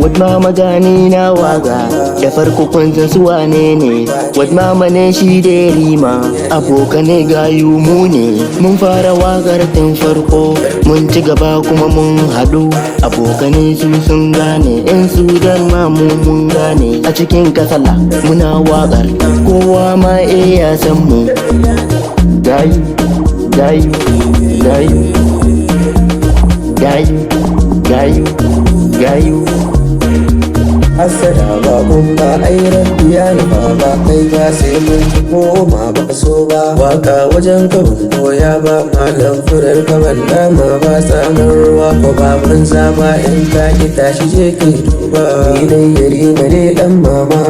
Wad mama gani na waga da farko kun san su wane ne. Wad mama ne shi da rima abokane gayu mu ne. Mun fara wagar tun farko mun ci gaba kuma mun haɗu. Abokane su sun gane yan Sudan ma mun gane. A cikin kasala muna wagar kowa ma ya san mu. Gayu gayu gayu gayu gayu gayu. Hassada ba kun ba airan biya ni ba kai ba sai mun ci koma ba so ba waka wajen ka ban koya ba malam furar ka ban dama ba samun ruwa ko ba ban zaba in ka ki tashi je kai duba ni dai yari ne dan mama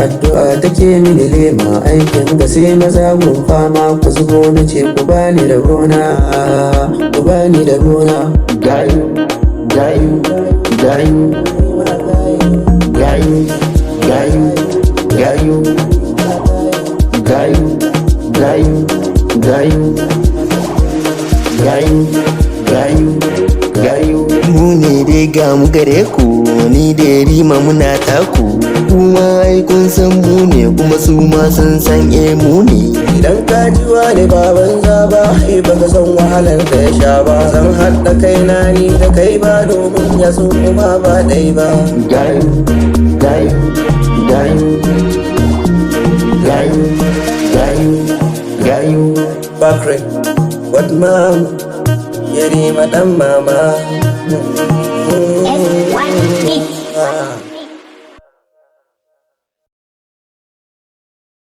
addu'a take mini lema aikin ga sai maza mun fama ku zubo na ce ku bani da gona ku bani da gona gayu gayu gayu gayu gayu gayu gayu gayu gayu gayu gayu gayu. Mu ne dai ga mu gare ku ni da rima muna taku kuma ai kun san mu ne kuma su ma sun san mu ne. Idan ka ji wani baban zaba ai baka san wahalar da ya sha ba zan haɗa kaina ni da kai ba domin ya so kuma ba dai ba. Gayu gayu gayu gayu gayu gayu. Bakre what mom yari ma dan mama. S1